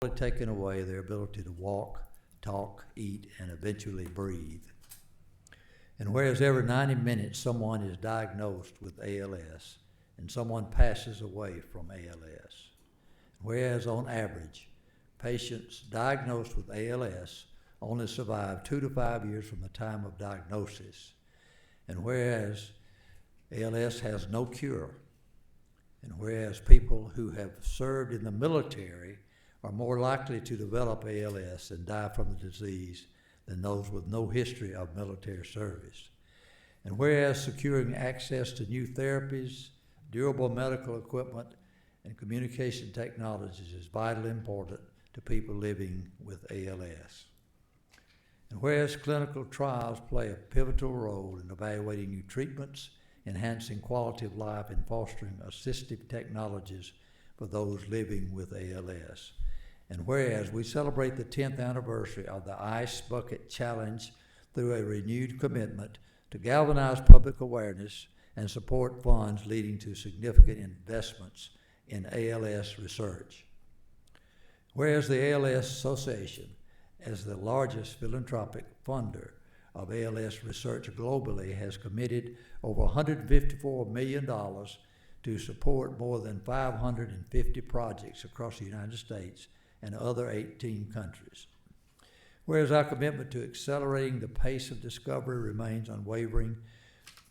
taking away their ability to walk, talk, eat, and eventually breathe. And whereas every 90 minutes someone is diagnosed with ALS and someone passes away from ALS, whereas on average, patients diagnosed with ALS only survive 2 to 5 years from the time of diagnosis, and whereas ALS has no cure, and whereas people who have served in the military are more likely to develop ALS and die from the disease than those with no history of military service. And whereas securing access to new therapies, durable medical equipment, and communication technologies is vitally important to people living with ALS. And whereas clinical trials play a pivotal role in evaluating new treatments, enhancing quality of life, and fostering assistive technologies for those living with ALS. And whereas we celebrate the 10th anniversary of the Ice Bucket Challenge through a renewed commitment to galvanize public awareness and support funds leading to significant investments in ALS research. Whereas the ALS Association, as the largest philanthropic funder of ALS research globally, has committed over $154 million to support more than 550 projects across the United States and other 18 countries. Whereas our commitment to accelerating the pace of discovery remains unwavering,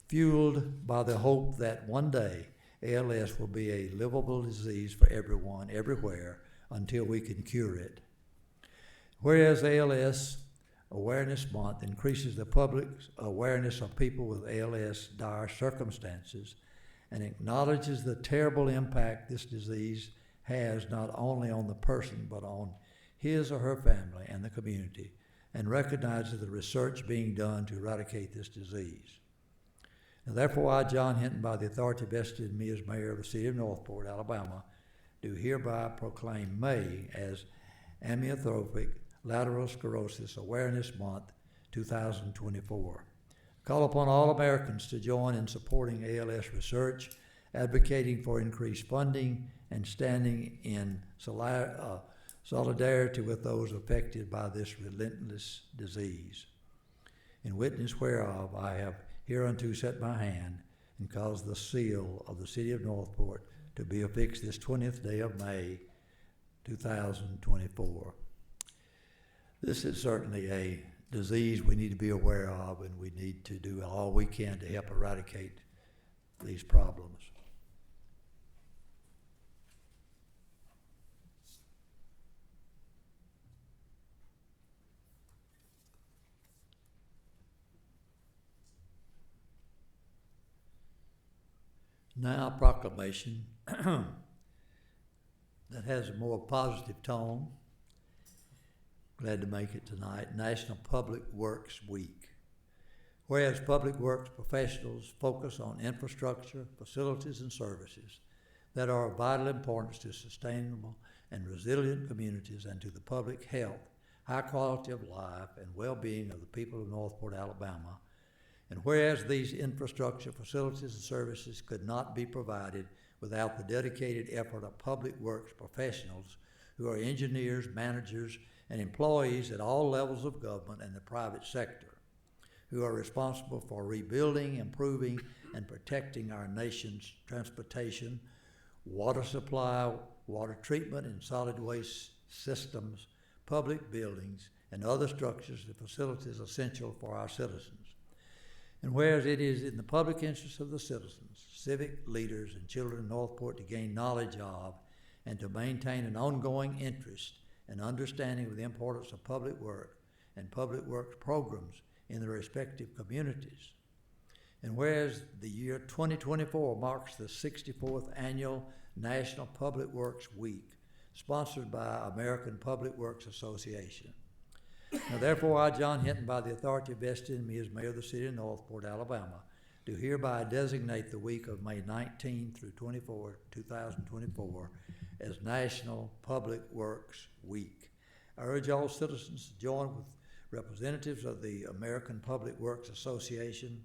fueled by the hope that one day ALS will be a livable disease for everyone, everywhere, until we can cure it. Whereas ALS Awareness Month increases the public's awareness of people with ALS dire circumstances and acknowledges the terrible impact this disease has not only on the person but on his or her family and the community, and recognizes the research being done to eradicate this disease. Now, therefore, I, John Hinton, by the authority vested in me as mayor of the city of Northport, Alabama, do hereby proclaim May as Amyotrophic Lateral Sclerosis Awareness Month 2024. Call upon all Americans to join in supporting ALS research, advocating for increased funding, and standing in solidarity with those affected by this relentless disease. In witness whereof, I have hereunto set my hand and caused the seal of the city of Northport to be affixed this 20th day of May, 2024. This is certainly a disease we need to be aware of, and we need to do all we can to help eradicate these problems. Now, a proclamation that has a more positive tone. Glad to make it tonight. National Public Works Week. Whereas public works professionals focus on infrastructure, facilities, and services that are of vital importance to sustainable and resilient communities and to the public health, high quality of life, and well-being of the people of Northport, Alabama. And whereas these infrastructure, facilities, and services could not be provided without the dedicated effort of public works professionals who are engineers, managers, and employees at all levels of government and the private sector, who are responsible for rebuilding, improving, and protecting our nation's transportation, water supply, water treatment, and solid waste systems, public buildings, and other structures and facilities essential for our citizens. And whereas it is in the public interest of the citizens, civic leaders, and children of Northport to gain knowledge of and to maintain an ongoing interest and understanding of the importance of public work and public works programs in their respective communities. And whereas the year 2024 marks the 64th Annual National Public Works Week, sponsored by American Public Works Association. Now, therefore, I, John Hinton, by the authority vested in me as mayor of the city of Northport, Alabama, do hereby designate the week of May 19 through 24, 2024, as National Public Works Week. I urge all citizens to join with representatives of the American Public Works Association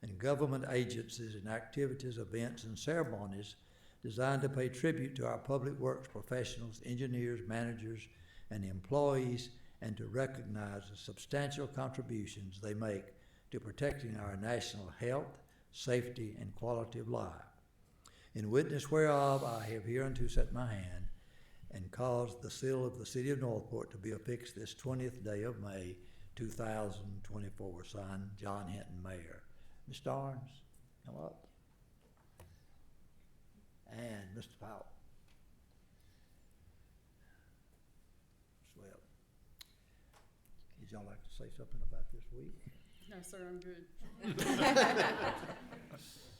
and government agencies in activities, events, and ceremonies designed to pay tribute to our public works professionals, engineers, managers, and employees, and to recognize the substantial contributions they make to protecting our national health, safety, and quality of life. In witness whereof, I have hereunto set my hand and caused the seal of the city of Northport to be affixed this 20th day of May, 2024. Signed, John Hinton, Mayor. Mr. Arns, come up. And Mr. Powell. Swell. Would y'all like to say something about this week? No, sir, I'm good.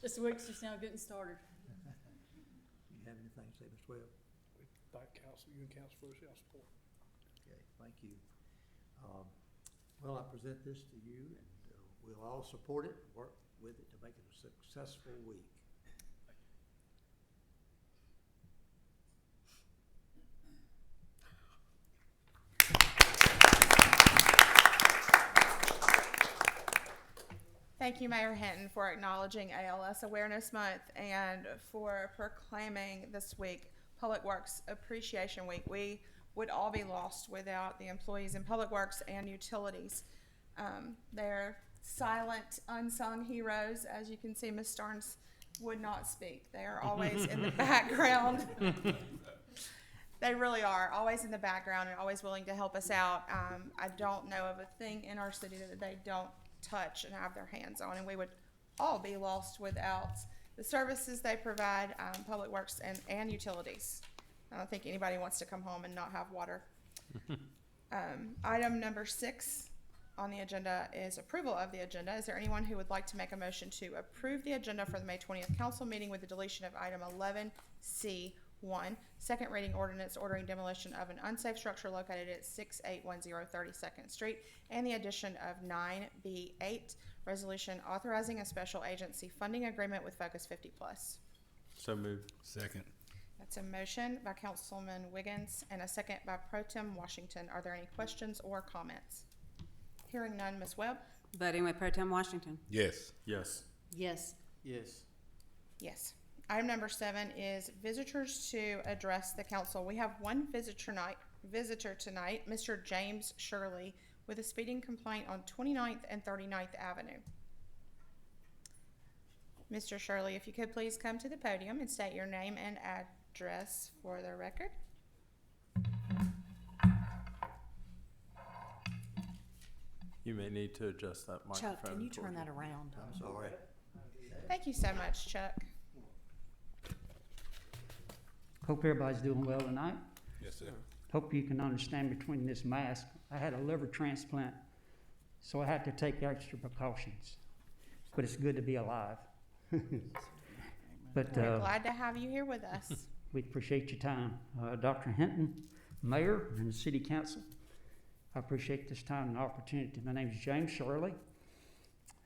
This week's just now getting started. You have anything to say, Mr. Webb? We thank council, you and council for your support. Okay, thank you. Well, I present this to you, and we'll all support it, work with it to make it a successful week. Thank you, Mayor Hinton, for acknowledging ALS Awareness Month and for proclaiming this week Public Works Appreciation Week. We would all be lost without the employees in Public Works and Utilities. They're silent, unsung heroes. As you can see, Ms. Starnes would not speak. They are always in the background. They really are, always in the background and always willing to help us out. I don't know of a thing in our city that they don't touch and have their hands on, and we would all be lost without the services they provide, Public Works and Utilities. I don't think anybody wants to come home and not have water. Item number 6 on the agenda is approval of the agenda. Is there anyone who would like to make a motion to approve the agenda for the May 20th council meeting with the deletion of item 11C1, second reading ordinance ordering demolition of an unsafe structure located at 6810 32nd Street, and the addition of 9B8, resolution authorizing a special agency funding agreement with Focus 50 Plus? So moved. Second. That's a motion by Councilman Wiggins and a second by Pro Tem Washington. Are there any questions or comments? Hearing none, Ms. Webb? Voting with Pro Tem Washington. Yes. Yes. Yes. Yes. Yes. Item number 7 is visitors to address the council. We have one visitor tonight, Mr. James Shirley, with a speeding complaint on 29th and 39th Avenue. Mr. Shirley, if you could please come to the podium and state your name and address for the record. You may need to adjust that microphone. Chuck, can you turn that around? I'm sorry. Thank you so much, Chuck. Hope everybody's doing well tonight. Yes, sir. Hope you can understand between this mask. I had a liver transplant, so I had to take extra precautions. But it's good to be alive. But We're glad to have you here with us. we appreciate your time. Dr. Hinton, Mayor, and the City Council, I appreciate this time and opportunity. My name is James Shirley.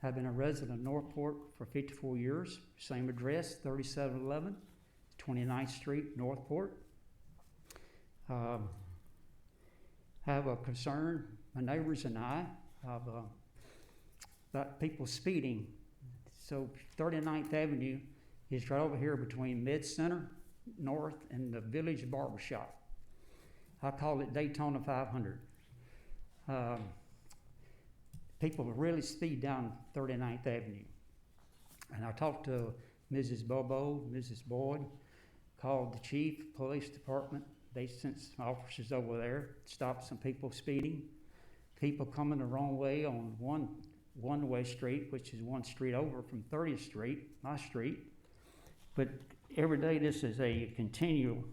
I've been a resident of Northport for 54 years. Same address, 3711 29th Street, Northport. I have a concern, my neighbors and I, about people speeding. So 39th Avenue is right over here between Mid-Center North and the Village Barbershop. I call it Daytona 500. People really speed down 39th Avenue. And I talked to Mrs. Bobo, Mrs. Boyd, called the chief, police department. They sent some officers over there, stopped some people speeding. People coming the wrong way on one-way street, which is one street over from 30th Street, my street. But every day this is a continual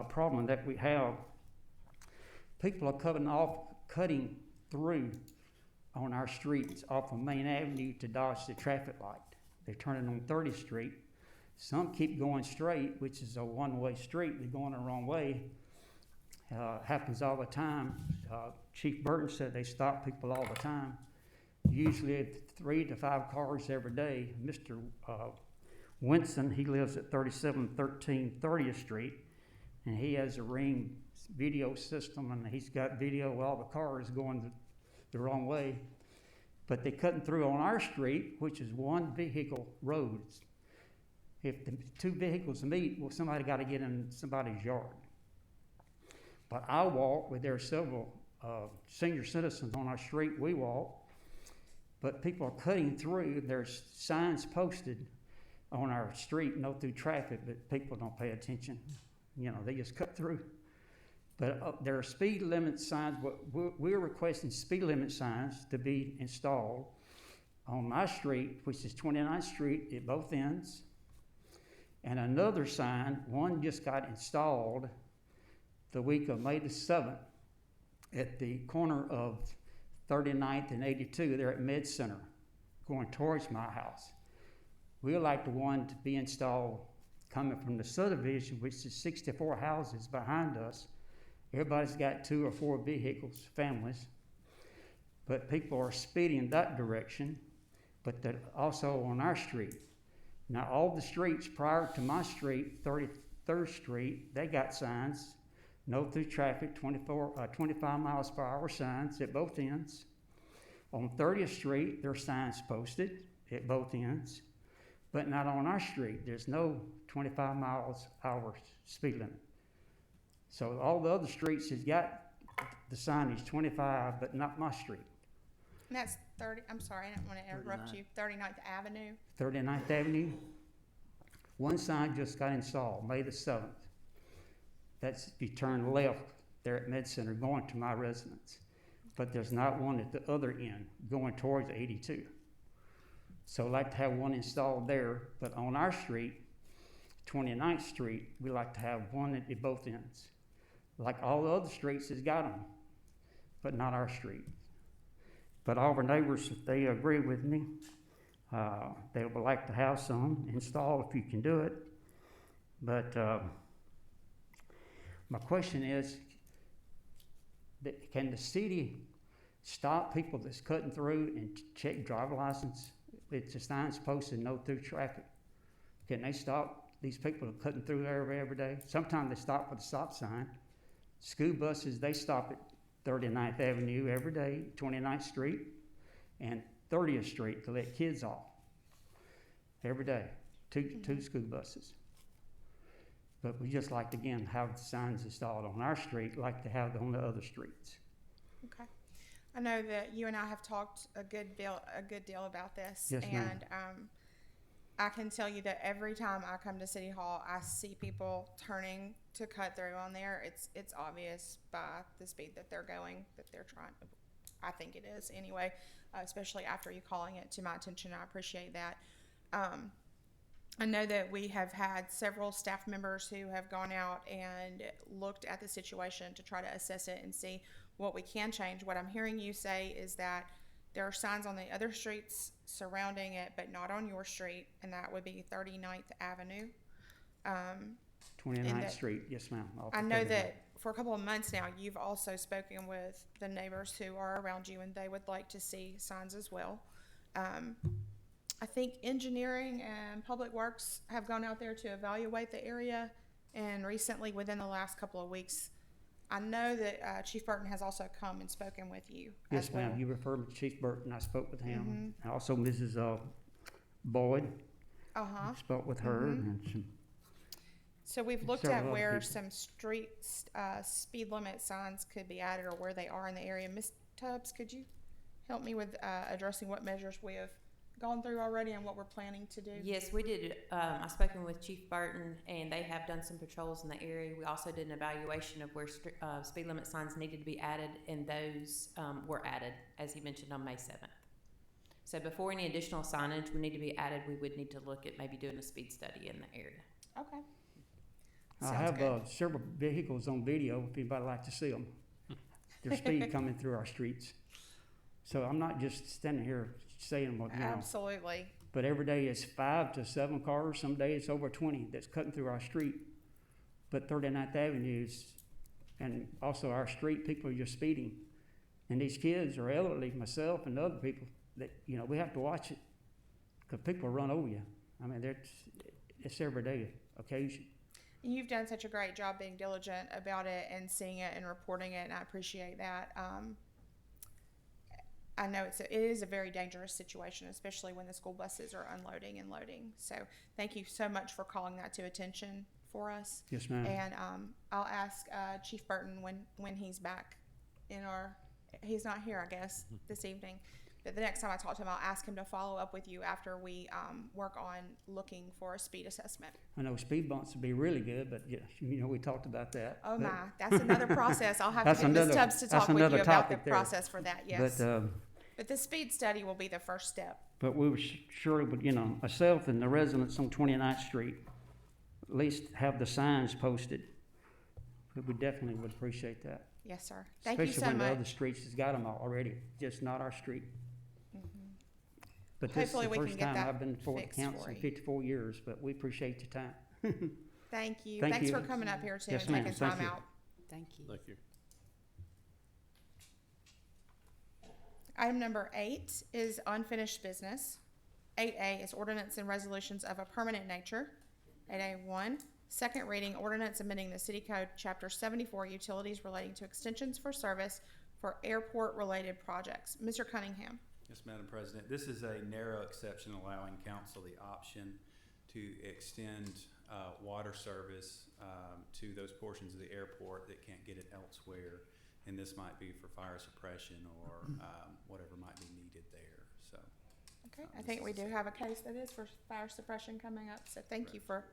problem that we have. People are cutting through on our streets off of Main Avenue to dodge the traffic light. They're turning on 30th Street. Some keep going straight, which is a one-way street. They're going the wrong way. Happens all the time. Chief Burton said they stop people all the time. Usually 3 to 5 cars every day. Mr. Winston, he lives at 3713 30th Street, and he has a Ring video system, and he's got video of all the cars going the wrong way. But they're cutting through on our street, which is one vehicle road. If the two vehicles meet, well, somebody gotta get in somebody's yard. But I walk, where there are several, senior citizens on our street, we walk, but people are cutting through, there's signs posted on our street, no through traffic, but people don't pay attention. You know, they just cut through. But there are speed limit signs, we're requesting speed limit signs to be installed on my street, which is 29th Street at both ends. And another sign, one just got installed the week of May the 7th at the corner of 39th and 82 there at Med Center, going towards my house. We would like the one to be installed coming from the subdivision, which is 64 houses behind us. Everybody's got 2 or 4 vehicles, families, but people are speeding that direction, but also on our street. Now, all the streets prior to my street, 33rd Street, they got signs, no through traffic, 25 miles per hour signs at both ends. On 30th Street, there are signs posted at both ends, but not on our street. There's no 25 miles hour speed limit. So all the other streets has got the signage 25, but not my street. And that's 30, I'm sorry, I didn't want to interrupt 39. you, 39th Avenue. 39th Avenue, one sign just got installed, May the 7th. That's if you turn left there at Med Center going to my residence. But there's not one at the other end going towards 82. So I'd like to have one installed there, but on our street, 29th Street, we like to have one at both ends. Like all the other streets has got them, but not our street. But all our neighbors, if they agree with me, they would like to have some installed if you can do it. But my question is, can the city stop people that's cutting through and check driver license? It's a sign's posted no through traffic. Can they stop these people cutting through there every day? Sometimes they stop with a stop sign. School buses, they stop at 39th Avenue every day, 29th Street, and 30th Street to let kids off. Every day, two school buses. But we just like to, again, have the signs installed on our street, like to have them on the other streets. Okay. I know that you and I have talked a good deal about this. Yes, ma'am. And I can tell you that every time I come to City Hall, I see people turning to cut through on there. It's obvious by the speed that they're going, that they're trying. I think it is anyway, especially after you calling it to my attention. I appreciate that. I know that we have had several staff members who have gone out and looked at the situation to try to assess it and see what we can change. What I'm hearing you say is that there are signs on the other streets surrounding it, but not on your street, and that would be 39th Avenue. 29th Street, yes, ma'am. I know that for a couple of months now, you've also spoken with the neighbors who are around you, and they would like to see signs as well. I think engineering and public works have gone out there to evaluate the area, and recently, within the last couple of weeks, I know that Chief Burton has also come and spoken with you. Yes, as well. ma'am. You referred to Chief Burton. I spoke with him. And also Mrs. Boyd. I spoke with her. And some, So we've looked several at other where people. some street speed limit signs could be added, or where they are in the area. Ms. Tubbs, could you help me with addressing what measures we have gone through already and what we're planning to do? Yes, we did. I've spoken with Chief Burton, and they have done some patrols in the area. We also did an evaluation of where speed limit signs needed to be added, and those were added, as he mentioned, on May 7th. So before any additional signage would need to be added, we would need to look at maybe doing a speed study in the area. Okay. I Sounds have good. several vehicles on video if anybody would like to see them. Their speed coming through our streets. So I'm not just standing here saying what, you know. Absolutely. But every day it's 5 to 7 cars. Some days it's over 20 that's cutting through our street. But 39th Avenue is, and also our street, people are just speeding. And these kids are elderly, myself and other people, that, you know, we have to watch it because people run over you. I mean, it's every day occasion. You've done such a great job being diligent about it and seeing it and reporting it, and I appreciate that. I know it is a very dangerous situation, especially when the school buses are unloading and loading. So thank you so much for calling that to attention for us. Yes, ma'am. And I'll ask Chief Burton when he's back he's not here, I guess, this evening. But the next time I talk to him, I'll ask him to follow up with you after we work on looking for a speed assessment. I know speed bumps would be really good, but we talked about that. Oh But- my, that's another process. I'll have That's to get Ms. another- Tubbs to that's talk with you another about the topic there. process for that, yes. But The speed study will be the first step. we would surely would, myself and the residents on 29th Street, at least have the signs posted. We definitely would appreciate that. Yes, sir. Thank you so Especially when the other much. streets has got them already, just not our street. But this is Hopefully the we can first get time that I've been before the fixed council for in you. 54 years, but we appreciate your time. Thank you. Thank Thanks you. for coming up here too Yes, and ma'am. taking Thank time you. out. Thank you. Thank you. Item number 8 is unfinished business. 8A is ordinance and resolutions of a permanent nature. 8A1, second reading ordinance amending the city code chapter 74 utilities relating to extensions for service for airport related projects. Mr. Cunningham. Yes, Madam President. This is a narrow exception allowing council the option to extend water service to those portions of the airport that can't get it elsewhere. And this might be for fire suppression or whatever might be needed there. So, Okay, I think we do have a case that is for fire suppression coming up, so thank you for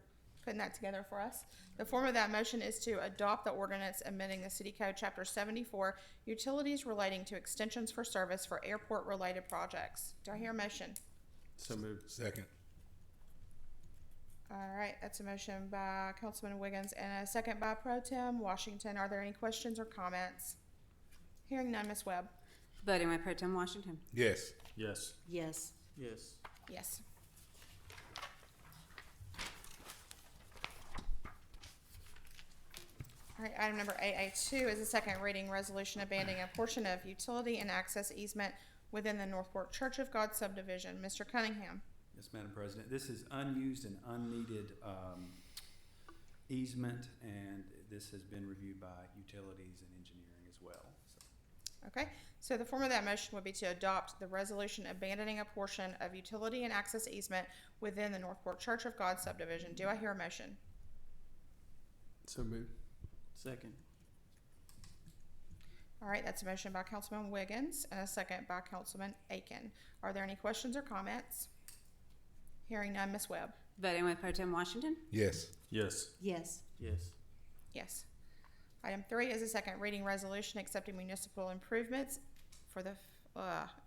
putting that together for us. The form of that motion is to adopt the ordinance amending the city code chapter 74 utilities relating to extensions for service for airport related projects. Do I hear a motion? So moved. Second. All right, that's a motion by Councilman Wiggins and a second by Pro Tem Washington. Are there any questions or comments? Hearing none, Ms. Webb. Voting with Pro Tem Washington. Yes. Yes. Yes. Yes. Yes. All right, item number AA2 is a second reading resolution abandoning a portion of utility and access easement within the Northport Church of God subdivision. Mr. Cunningham. yes, Madam President. This is unused and unneeded easement, and this has been reviewed by utilities and engineering as well. So, Okay, so the form of that motion would be to adopt the resolution abandoning a portion of utility and access easement within the Northport Church of God subdivision. Do I hear a motion? So moved. Second. All right, that's a motion by Councilman Wiggins and a second by Councilman Aiken. Are there any questions or comments? Hearing none, Ms. Webb. Voting with Pro Tem Washington. Yes. Yes. Yes. Yes. Yes. Item 3 is a second reading resolution accepting municipal improvements for the,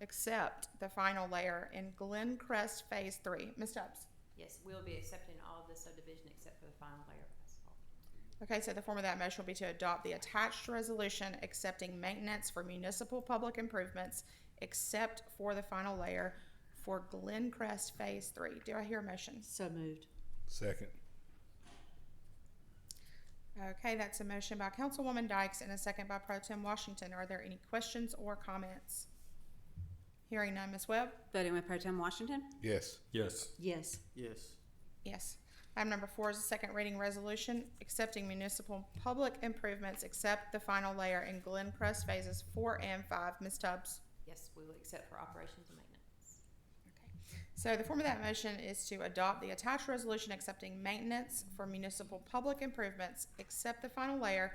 except the final layer in Glencrest Phase 3. Ms. Tubbs. Yes, we'll be accepting all of the subdivision except for the final layer of asphalt. Okay, so the form of that motion will be to adopt the attached resolution accepting maintenance for municipal public improvements except for the final layer for Glencrest Phase 3. Do I hear a motion? So moved. Second. Okay, that's a motion by Councilwoman Dykes and a second by Pro Tem Washington. Are there any questions or comments? Hearing none, Ms. Webb? Voting with Pro Tem Washington. Yes. Yes. Yes. Yes. Yes. Item number 4 is a second reading resolution accepting municipal public improvements except the final layer in Glencrest Phases 4 and 5. Ms. Tubbs? Yes, we will accept for operations and maintenance. Okay. So the form of that motion is to adopt the attached resolution accepting maintenance for municipal public improvements except the final layer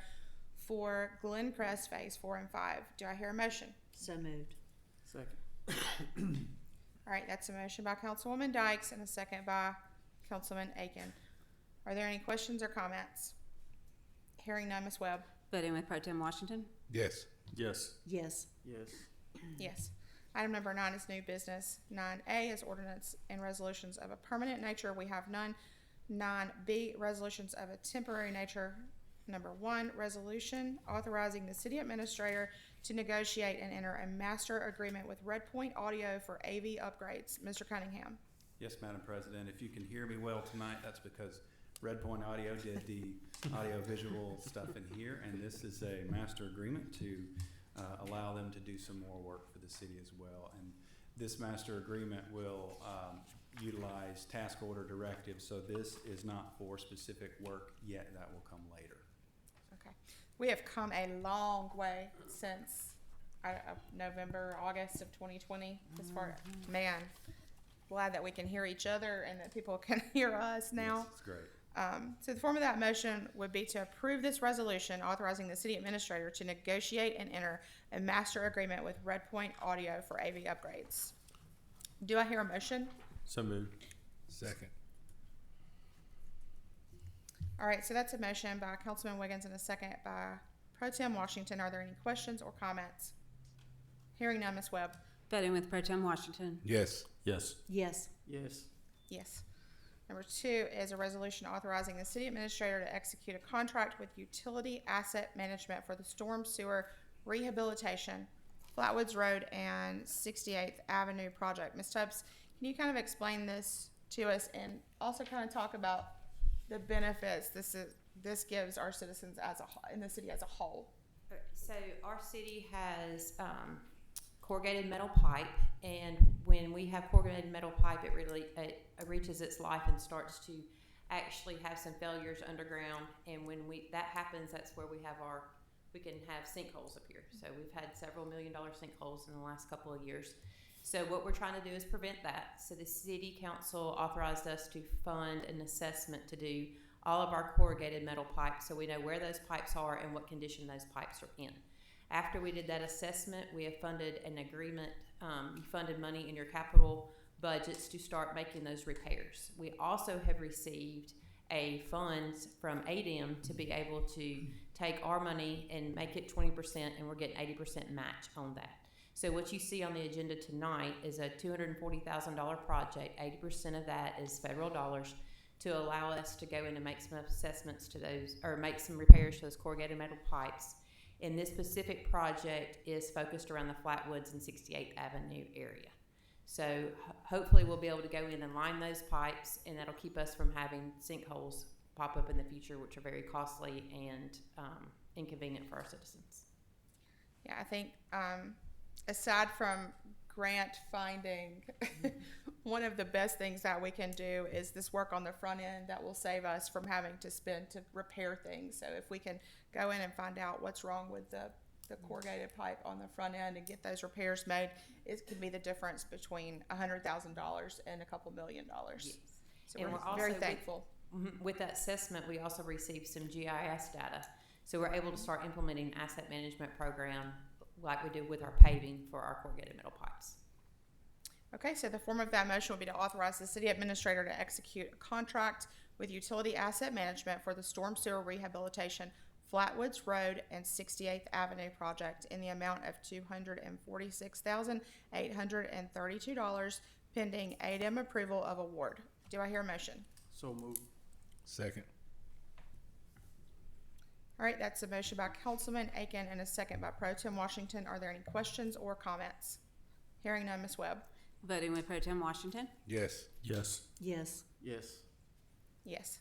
for Glencrest Phase 4 and 5. Do I hear a motion? So moved. Second. All right, that's a motion by Councilwoman Dykes and a second by Councilman Aiken. Are there any questions or comments? Hearing none, Ms. Webb? Voting with Pro Tem Washington. Yes. Yes. Yes. Yes. Yes. Item number 9 is new business. 9A is ordinance and resolutions of a permanent nature. We have none. 9B, resolutions of a temporary nature. Number 1, resolution authorizing the city administrator to negotiate and enter a master agreement with Red Point Audio for AV upgrades. Mr. Cunningham. yes, Madam President. If you can hear me well tonight, that's because Red Point Audio did the audio-visual stuff in here, and this is a master agreement to allow them to do some more work for the city as well. And this master agreement will utilize task order directives, so this is not for specific work yet. That will come later. Okay. We have come a long way since November, August of 2020. As far, man, glad that we can hear each other and that people can hear us now. Yes, it's great. So the form of that motion would be to approve this resolution authorizing the city administrator to negotiate and enter a master agreement with Redpoint Audio for AV upgrades. Do I hear a motion? So moved. Second. All right, so that's a motion by Councilman Wiggins and a second by Pro Tem Washington. Are there any questions or comments? Hearing none, Ms. Webb. Voting with Pro Tem Washington. Yes. Yes. Yes. Yes. Yes. Number 2 is a resolution authorizing the city administrator to execute a contract with Utility Asset Management for the storm sewer rehabilitation, Flatwoods Road and 68th Avenue project. Ms. Tubbs, can you kind of explain this to us and also kind of talk about the benefits this gives our citizens as in the city as a whole? So our city has corrugated metal pipe, and when we have corrugated metal pipe, it really reaches its life and starts to actually have some failures underground. And when that happens, that's where we can have sinkholes appear. So we've had several $1 million sinkholes in the last couple of years. So what we're trying to do is prevent that. So the city council authorized us to fund an assessment to do all of our corrugated metal pipes, so we know where those pipes are and what condition those pipes are in. After we did that assessment, we have funded an agreement. You funded money in your capital budgets to start making those repairs. We also have received a funds from ADM to be able to take our money and make it 20%, and we're getting 80% match on that. So what you see on the agenda tonight is a $240,000 project. 80% of that is federal dollars to allow us to go in and make some assessments to those, or make some repairs to those corrugated metal pipes. And this specific project is focused around the Flatwoods and 68th Avenue area. So hopefully we'll be able to go in and line those pipes, and that'll keep us from having sinkholes pop up in the future, which are very costly and inconvenient for our citizens. Yeah, I think aside from grant finding, one of the best things that we can do is this work on the front end that will save us from having to spend to repair things. So if we can go in and find out what's wrong with the corrugated pipe on the front end and get those repairs made, it can be the difference between $100,000 and a couple $1 million. Yes. So And we're we're also very thankful. With that assessment, we also received some GIS data. So we're able to start implementing an asset management program like we did with our paving for our corrugated metal pipes. Okay, so the form of that motion will be to authorize the city administrator to execute a contract with Utility Asset Management for the storm sewer rehabilitation, Flatwoods Road and 68th Avenue project in the amount of $246,832 pending ADM approval of award. Do I hear a motion? So moved. Second. All right, that's a motion by Councilman Aiken and a second by Pro Tem Washington. Are there any questions or comments? Hearing none, Ms. Webb. Voting with Pro Tem Washington. Yes. Yes. Yes. Yes. Yes.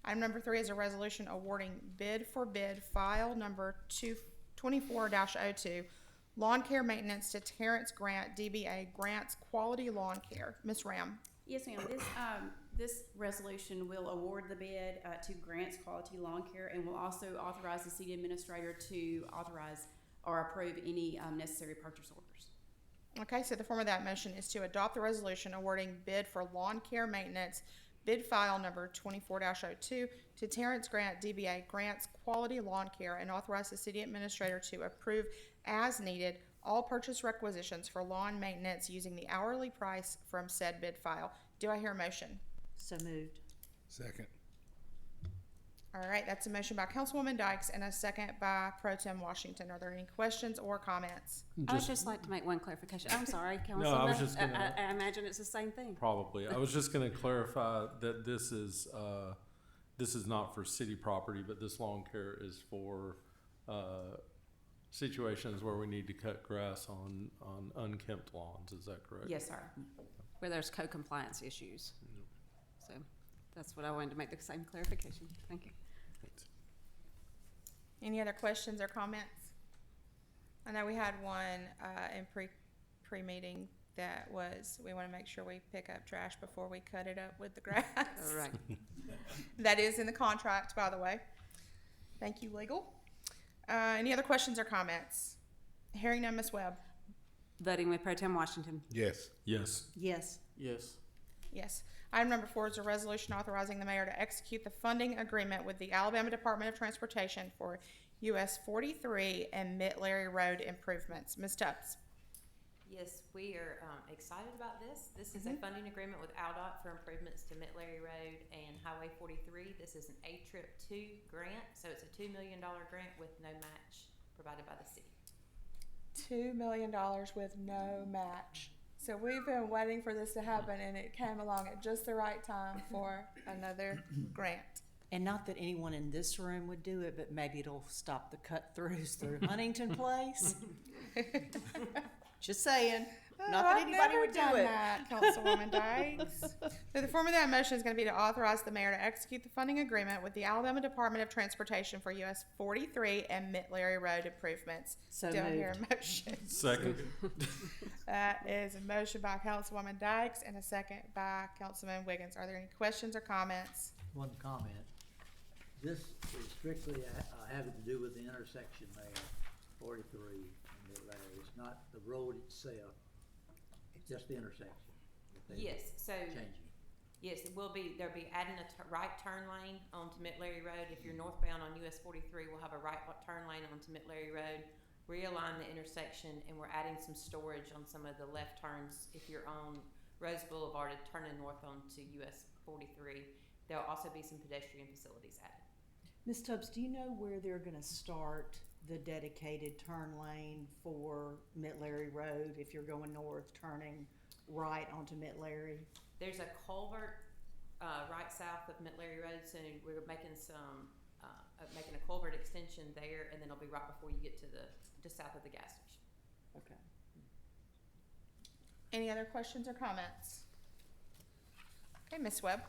Item number 3 is a resolution awarding bid for bid file number 24-02 lawn care maintenance to Terrence Grant, DBA Grant's Quality Lawn Care. Ms. Ram. Yes, ma'am. This resolution will award the bid to Grant's Quality Lawn Care, and will also authorize the city administrator to authorize or approve any necessary purchase orders. Okay, so the form of that motion is to adopt the resolution awarding bid for lawn care maintenance, bid file number 24-02 to Terrence Grant, DBA Grant's Quality Lawn Care, and authorize the city administrator to approve as needed all purchase requisitions for lawn maintenance using the hourly price from said bid file. Do I hear a motion? So moved. Second. All right, that's a motion by Councilwoman Dykes and a second by Pro Tem Washington. Are there any questions or comments? I would just like to make one clarification. I'm sorry, I Councilman. was just gonna- I imagine it's the same thing. Probably. I was just going to clarify that this is not for city property, but this lawn care is for situations where we need to cut grass on unkempt lawns. Is that correct? Yes, sir. Where there's co-compliance issues. So that's what I wanted to make the same clarification. Thank you. Any other questions or comments? I know we had one in pre-meeting that was, we want to make sure we pick up trash before we cut it up with the grass. All right. That is in the contract, by the way. Thank you, legal. Any other questions or comments? Hearing none, Ms. Webb. Voting with Pro Tem Washington. Yes. Yes. Yes. Yes. Yes. Item number 4 is a resolution authorizing the mayor to execute the funding agreement with the Alabama Department of Transportation for US 43 and Mid-Larry Road improvements. Ms. Tubbs. Yes, we are excited about this. This is a funding agreement with ALDOT for improvements to Mid-Larry Road and Highway 43. This is an A-Trip 2 grant, so it's a $2 million grant with no match provided by the city. $2 million with no match. So we've been waiting for this to happen, and it came along at just the right time for another grant. And not that anyone in this room would do it, but maybe it'll stop the cut-throughs through Huntington Place. Just saying. Not that anybody would do I've never it. done that, Councilwoman Dykes. So the form of that motion is going to be to authorize the mayor to execute the funding agreement with the Alabama Department of Transportation for US 43 and Mid-Larry Road improvements. So Do I hear moved. a motion? Second. That is a motion by Councilwoman Dykes and a second by Councilman Wiggins. Are there any questions or comments? One comment. This is strictly having to do with the intersection there, 43 and Mid-Larry. It's not the road itself, it's just the intersection. that they're Yes, so Changing. yes, it will be. They'll be adding a right turn lane onto Mid-Larry Road. If you're northbound on US 43, we'll have a right turn lane onto Mid-Larry Road. Realign the intersection, and we're adding some storage on some of the left turns. If you're on Rose Boulevard and turning north onto US 43, there'll also be some pedestrian facilities added. Ms. Tubbs, do you know where they're gonna start the dedicated turn lane for Mid-Larry Road if you're going north, turning right onto Mid-Larry? There's a culvert right south of Mid-Larry Road, so we're making some making a culvert extension there, and then it'll be right before you get to the just south of the gas station. Okay. Any other questions or comments? Okay, Ms. Webb.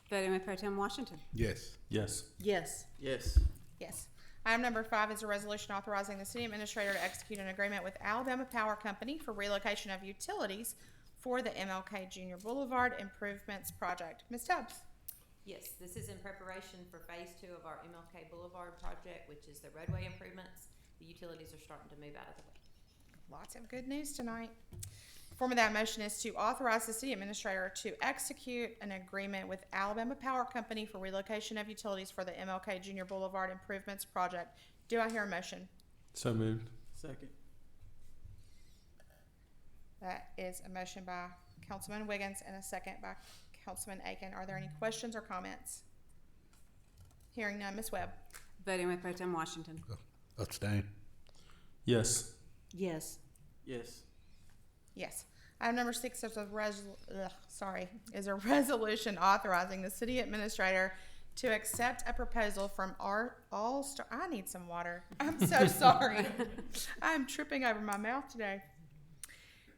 Voting with Pro Tem Washington. Yes. Yes. Yes. Yes. Yes. Item number 5 is a resolution authorizing the city administrator to execute an agreement with Alabama Power Company for relocation of utilities for the MLK Junior Boulevard Improvements Project. Ms. Tubbs. Yes, this is in preparation for phase 2 of our MLK Boulevard project, which is the roadway improvements. The utilities are starting to move out of the way. Lots of good news tonight. The form of that motion is to authorize the city administrator to execute an agreement with Alabama Power Company for relocation of utilities for the MLK Junior Boulevard Improvements Project. Do I hear a motion? So moved. Second. That is a motion by Councilman Wiggins and a second by Councilman Aiken. Are there any questions or comments? Hearing none, Ms. Webb. Voting with Pro Tem Washington. Abstain. Yes. Yes. Yes. Yes. Item number 6 is a resolution authorizing the city administrator to accept a proposal from All-Star. I need some water. I'm so sorry. I'm tripping over my mouth today.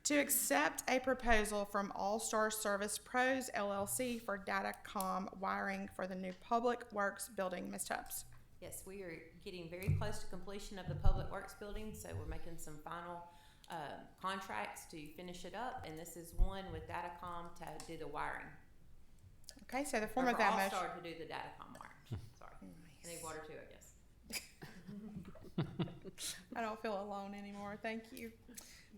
To accept a proposal from All-Star Service Pros LLC for Datacom wiring for the new Public Works building. Ms. Tubbs. Yes, we are getting very close to completion of the Public Works building, so we're making some final contracts to finish it up, and this is one with Datacom to do the wiring. Okay, so the form Or of for that motion. All-Star to do the Datacom wiring. Sorry. I need water too, I guess. I don't feel alone anymore. Thank you.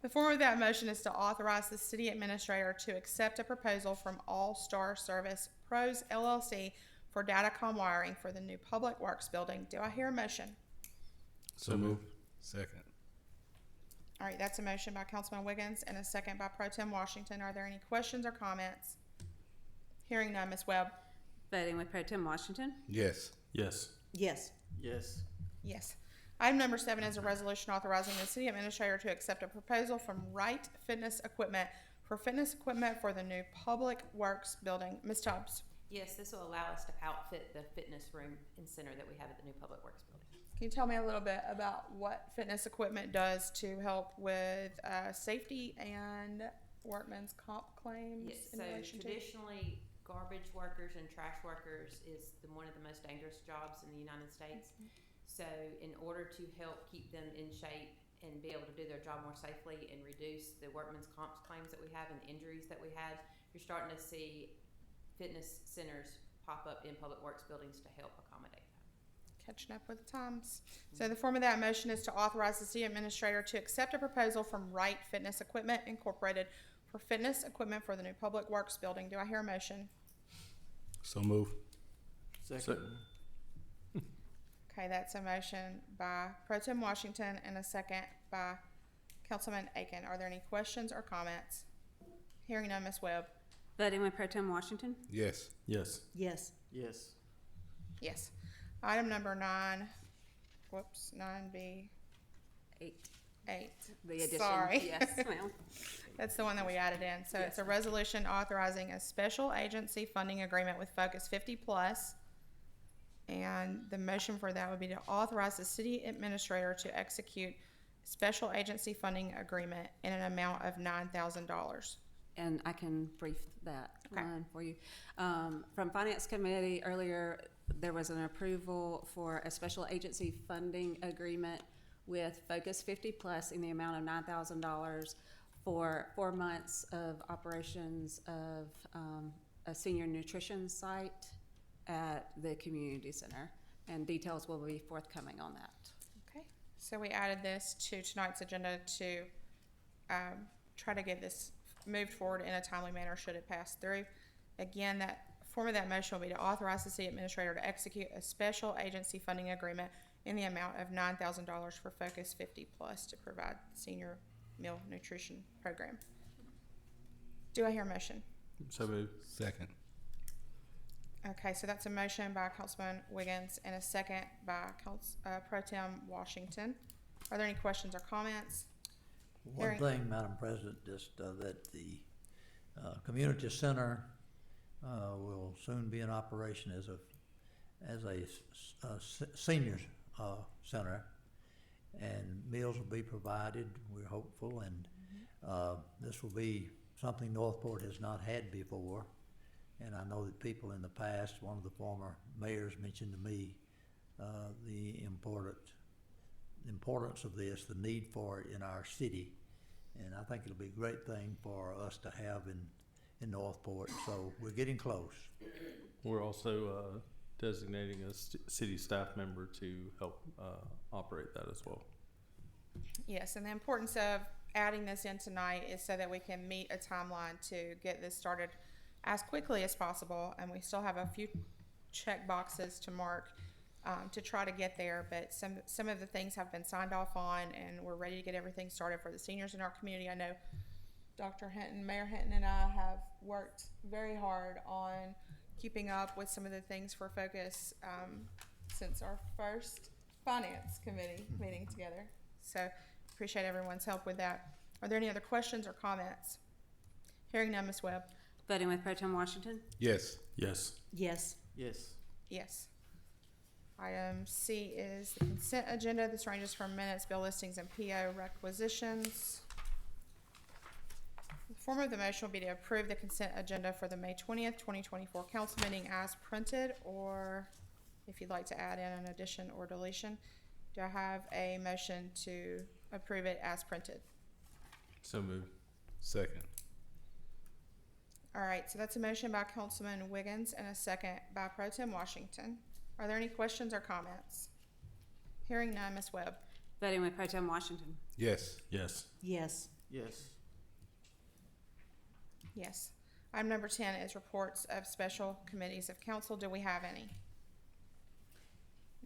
The form of that motion is to authorize the city administrator to accept a proposal from All-Star Service Pros LLC for Datacom wiring for the new Public Works building. Do I hear a motion? So moved. Second. All right, that's a motion by Councilman Wiggins and a second by Pro Tem Washington. Are there any questions or comments? Hearing none, Ms. Webb. Voting with Pro Tem Washington. Yes. Yes. Yes. Yes. Yes. Item number 7 is a resolution authorizing the city administrator to accept a proposal from Wright Fitness Equipment for fitness equipment for the new Public Works building. Ms. Tubbs. Yes, this will allow us to outfit the fitness room and center that we have at the new Public Works building. Can you tell me a little bit about what fitness equipment does to help with safety and workman's comp claims? Yes, in so relation to? traditionally, garbage workers and trash workers is one of the most dangerous jobs in the United States. So in order to help keep them in shape and be able to do their job more safely and reduce the workman's comp claims that we have and the injuries that we have, you're starting to see fitness centers pop up in Public Works buildings to help accommodate that. Catching up with the times. So the form of that motion is to authorize the city administrator to accept a proposal from Right Fitness Equipment Incorporated for fitness equipment for the new Public Works building. Do I hear a motion? So move. Second. Okay, that's a motion by Pro Tem Washington and a second by Councilman Aiken. Are there any questions or comments? Hearing none, Ms. Webb. Voting with Pro Tem Washington? Yes. Yes. Yes. Yes. Yes. Item number 9, 9B, 8. 8. The addition. Sorry. Yes, ma'am. That's the one that we added in. So it's a Yes. resolution authorizing a special agency funding agreement with Focus 50 Plus. And the motion for that would be to authorize the city administrator to execute special agency funding agreement in an amount of $9,000. And I can brief that Okay. line for you. From Finance Committee earlier, there was an approval for a special agency funding agreement with Focus 50 Plus in the amount of $9,000 for 4 months of operations of a senior nutrition site at the community center. And details will be forthcoming on that. Okay. So we added this to tonight's agenda to try to get this moved forward in a timely manner should it pass through. Again, that form of that motion will be to authorize the city administrator to execute a special agency funding agreement in the amount of $9,000 for Focus 50 Plus to provide senior meal nutrition program. Do I hear a motion? So moved. Second. Okay, so that's a motion by Councilman Wiggins and a second by Pro Tem Washington. Are there any questions or comments? One Hearing- thing, Madam President, just that the community center will soon be in operation as a seniors center, and meals will be provided. We're hopeful, and this will be something Northport has not had before. And I know that people in the past, one of the former mayors mentioned to me the importance of this, the need for it in our city. And I think it'll be a great thing for us to have in Northport. So we're getting close. We're also designating a city staff member to help operate that as well. Yes, and the importance of adding this in tonight is so that we can meet a timeline to get this started as quickly as possible. And we still have a few check boxes to mark to try to get there, but some of the things have been signed off on, and we're ready to get everything started for the seniors in our community. I know Dr. Hinton, Mayor Hinton, and I have worked very hard on keeping up with some of the things for Focus since our first Finance Committee meeting together. So appreciate everyone's help with that. Are there any other questions or comments? Hearing none, Ms. Webb. Voting with Pro Tem Washington? Yes. Yes. Yes. Yes. Yes. Item C is the consent agenda. This ranges from minutes, bill listings, and PO requisitions. The form of the motion will be to approve the consent agenda for the May 20th, 2024 council meeting as printed, or if you'd like to add in an addition or deletion. Do I have a motion to approve it as printed? So moved. Second. All right, so that's a motion by Councilman Wiggins and a second by Pro Tem Washington. Are there any questions or comments? Hearing none, Ms. Webb. Voting with Pro Tem Washington? Yes. Yes. Yes. Yes. Yes. Item number 10 is reports of special committees of council. Do we have any?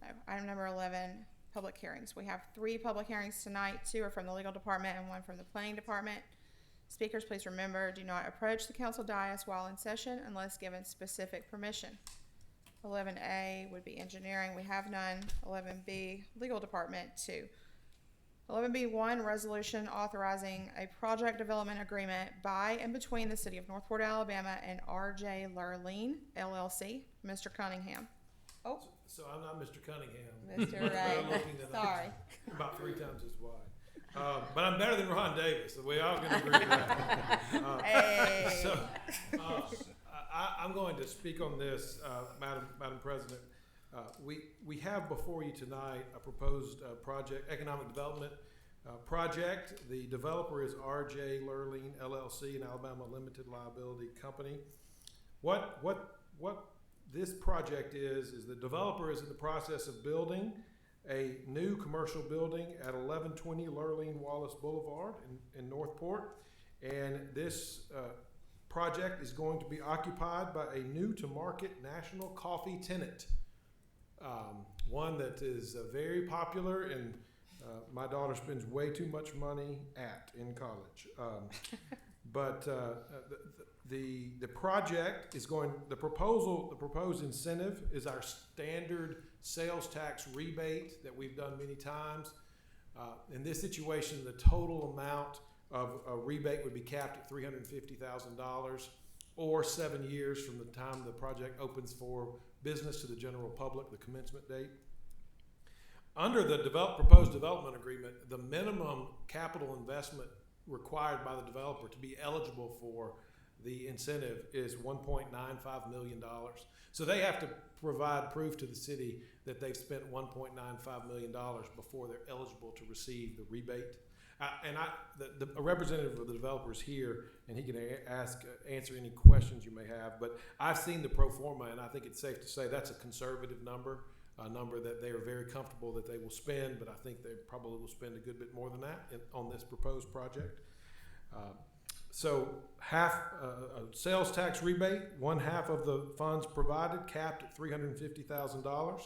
No. Item number 11, public hearings. We have 3 public hearings tonight. 2 are from the legal department and 1 from the planning department. Speakers, please remember, do not approach the council dais while in session unless given specific permission. 11A would be engineering. We have none. 11B, legal department, 2. 11B1, resolution authorizing a project development agreement by and between the city of Northport, Alabama and R.J. Lurleen, LLC. Mr. Cunningham. Oh, So I'm not Mr. Cunningham. Mr. I'm Ray. looking at Sorry. about 3 times as wide. But I'm better than Ron Davis, so we all can agree to that. Hey. So, I'm going to speak on this, Madam President. We have before you tonight a proposed project, economic development project. The developer is R.J. Lurleen LLC, an Alabama limited liability company. What this project is the developer is in the process of building a new commercial building at 1120 Lurleen Wallace Boulevard in Northport. And this project is going to be occupied by a new-to-market national coffee tenant, one that is very popular and my daughter spends way too much money at in college. The project is going, the proposed incentive is our standard sales tax rebate that we've done many times. In this situation, the total amount of a rebate would be capped at $350,000 or 7 years from the time the project opens for business to the general public, the commencement date. Under the proposed development agreement, the minimum capital investment required by the developer to be eligible for the incentive is $1.95 million. So they have to provide proof to the city that they've spent $1.95 million before they're eligible to receive the rebate. A representative of the developer is here, and he can answer any questions you may have. But I've seen the pro forma, and I think it's safe to say that's a conservative number, a number that they are very comfortable that they will spend. But I think they probably will spend a good bit more than that on this proposed project. So half a sales tax rebate, one half of the funds provided, capped at $350,000.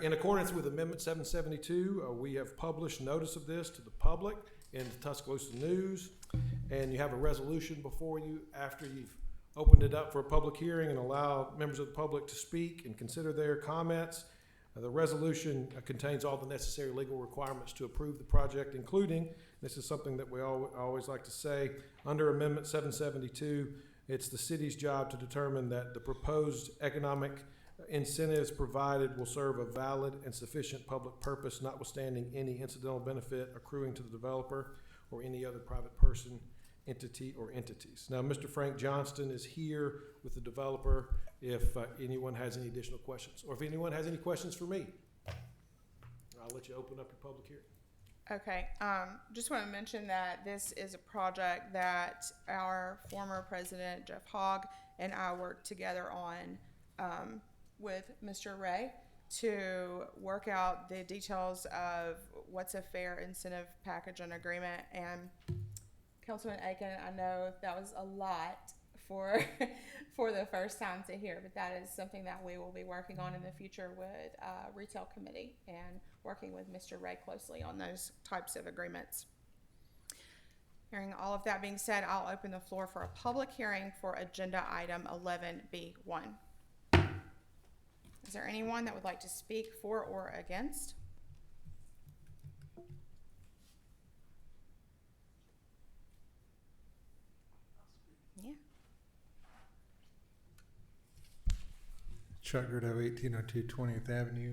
In accordance with Amendment 772, we have published notice of this to the public in the Tuscaloosa News, and you have a resolution before you after you've opened it up for a public hearing and allowed members of the public to speak and consider their comments. The resolution contains all the necessary legal requirements to approve the project, including, this is something that we always like to say, under Amendment 772, it's the city's job to determine that the proposed economic incentives provided will serve a valid and sufficient public purpose, notwithstanding any incidental benefit accruing to the developer or any other private person, entity, or entities. Now, Mr. Frank Johnston is here with the developer if anyone has any additional questions, or if anyone has any questions for me. I'll let you open up your public hearing. Okay, just want to mention that this is a project that our former president, Jeff Hogg, and I worked together on with Mr. Ray to work out the details of what's a fair incentive package and agreement. And Councilman Aiken, I know that was a lot for for the first time to hear, but that is something that we will be working on in the future with retail committee and working with Mr. Ray closely on those types of agreements. Hearing all of that being said, I'll open the floor for a public hearing for agenda item 11B1. Is there anyone that would like to speak for or against? Yeah. Chuck Gerdo, 1802 20th Avenue.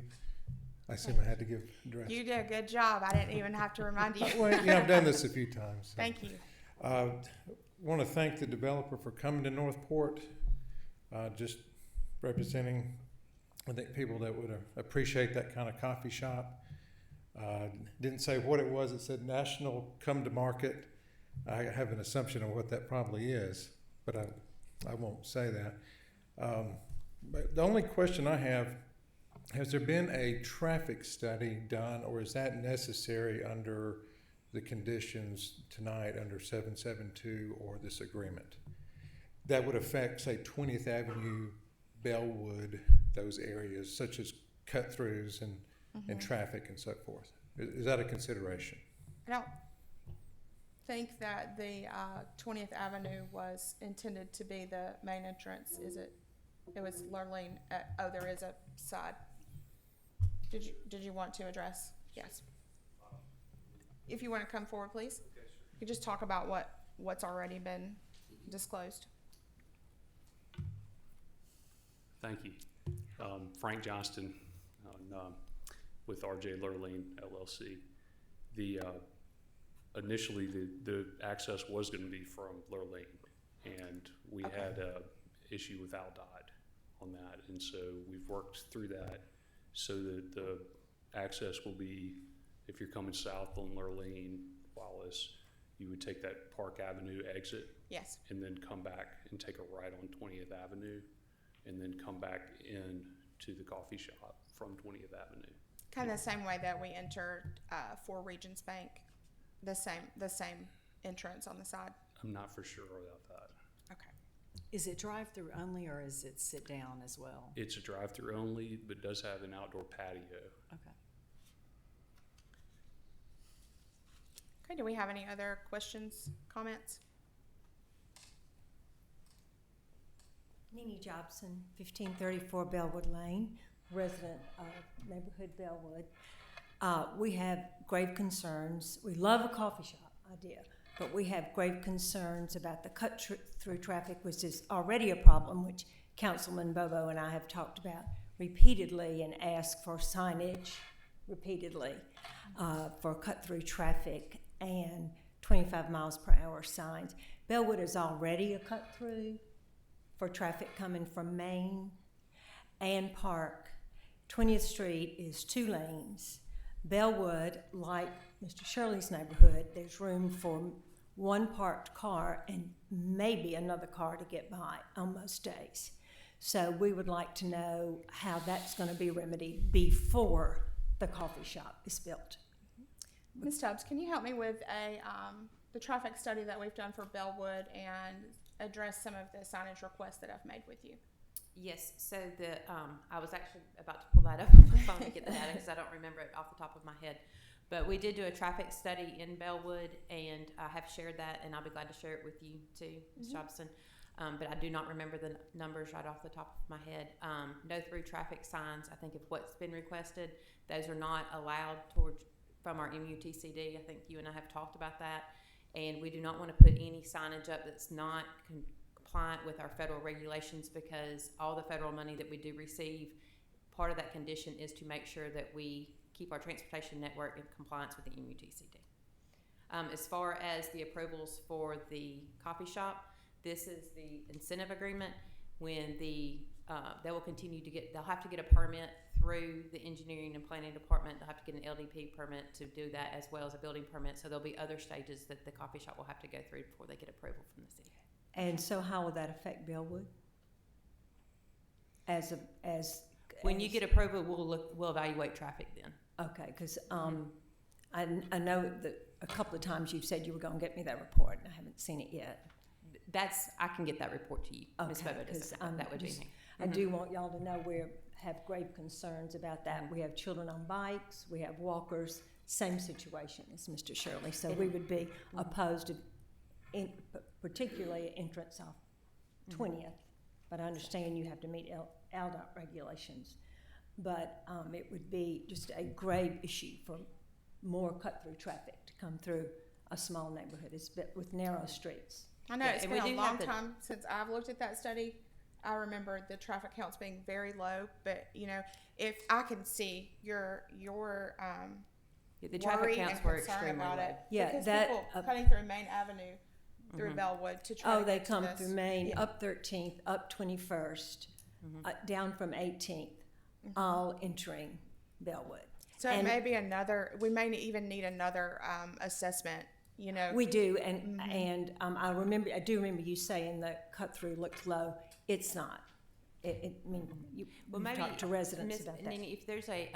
I assume I had to give address. You did a good job. I didn't even have to remind you. Well, I've done this a few times. So. Thank you. Want to thank the developer for coming to Northport, just representing, I think, people that would appreciate that kind of coffee shop. Didn't say what it was. It said National Come to Market. I have an assumption of what that probably is, but I won't say that. But the only question I have, has there been a traffic study done, or is that necessary under the conditions tonight under 772 or this agreement that would affect, say, 20th Avenue, Bellwood, those areas such as cut-throughs and traffic and so forth? Is that a consideration? I don't think that the 20th Avenue was intended to be the main entrance, is it? It was Lurleen. Oh, there is a side. Did you want to address? Yes. If you want to come forward, please. Okay, sure. You can just talk about what's already been disclosed. Thank you. Frank Johnston with RJ Lurleen LLC. Initially the access was going to be from Lurleen, and we had a issue with Aldide on that, and so we've worked through that so that the access will be, if you're coming south on Lurleen, Wallace, you would take that Park Avenue exit. Yes. And then come back and take a right on 20th Avenue and then come back in to the coffee shop from 20th Avenue. Kind of the same way that we entered for Regions Bank, the same entrance on the side. I'm not for sure about that. Okay. Is it drive-through only, or is it sit-down as well? It's a drive-through only, but does have an outdoor patio. Okay. Okay, do we have any other questions, comments? Nene Jobson, 1534 Bellwood Lane, resident of neighborhood Bellwood. We have grave concerns. We love a coffee shop idea, but we have grave concerns about the cut-through traffic, which is already a problem, which Councilman Bobo and I have talked about repeatedly and asked for signage repeatedly for cut-through traffic and 25 miles per hour signs. Bellwood is already a cut-through for traffic coming from Main and Park. 20th Street is 2 lanes. Bellwood, like Mr. Shirley's neighborhood, there's room for one parked car and maybe another car to get by on most days. So we would like to know how that's going to be remedied before the coffee shop is built. Ms. Tubbs, can you help me with the traffic study that we've done for Bellwood and address some of the signage requests that I've made with you? Yes, so I was actually about to pull that up on my phone to get the data because I don't remember it off the top of my head. But we did do a traffic study in Bellwood, and I have shared that, and I'll be glad to share it with you too, Ms. Jobson. But I do not remember the numbers right off the top of my head. No through traffic signs, I think, of what's been requested. Those are not allowed from our MUTCD. I think you and I have talked about that. And we do not want to put any signage up that's not compliant with our federal regulations, because all the federal money that we do receive, part of that condition is to make sure that we keep our transportation network in compliance with the MUTCD. As far as the approvals for the coffee shop, this is the incentive agreement. When they will continue to they'll have to get a permit through the engineering and planning department. They'll have to get an LDP permit to do that, as well as a building permit. So there'll be other stages that the coffee shop will have to go through before they get approval from the city. And so how will that affect Bellwood? When you get approval, we'll evaluate traffic then. Okay, because I know that a couple of times you've said you were going to get me that report, and I haven't seen it yet. I can get that report to you. Ms. Bobo does that would be me. I do want y'all to know we have grave concerns about that. We have children on bikes, we have walkers, same situation as Mr. Shirley. So we would be opposed to, particularly entrance off 20th. But I understand you have to meet LDOT regulations. But it would be just a grave issue for more cut-through traffic to come through a small neighborhood with narrow streets. I know it's been a long time since I've looked at that study. I remember the traffic counts being very low, but if I can see your the traffic counts were extremely low. Yeah, because people cutting through Main Avenue through Bellwood to try to they get to come this. through Main, up 13th, up 21st, down from 18th, all entering Bellwood. So it may be we may even need another assessment. We do, and I do remember you saying that cut through looked low. It's not. You've talked to residents about that. Nene, if there's a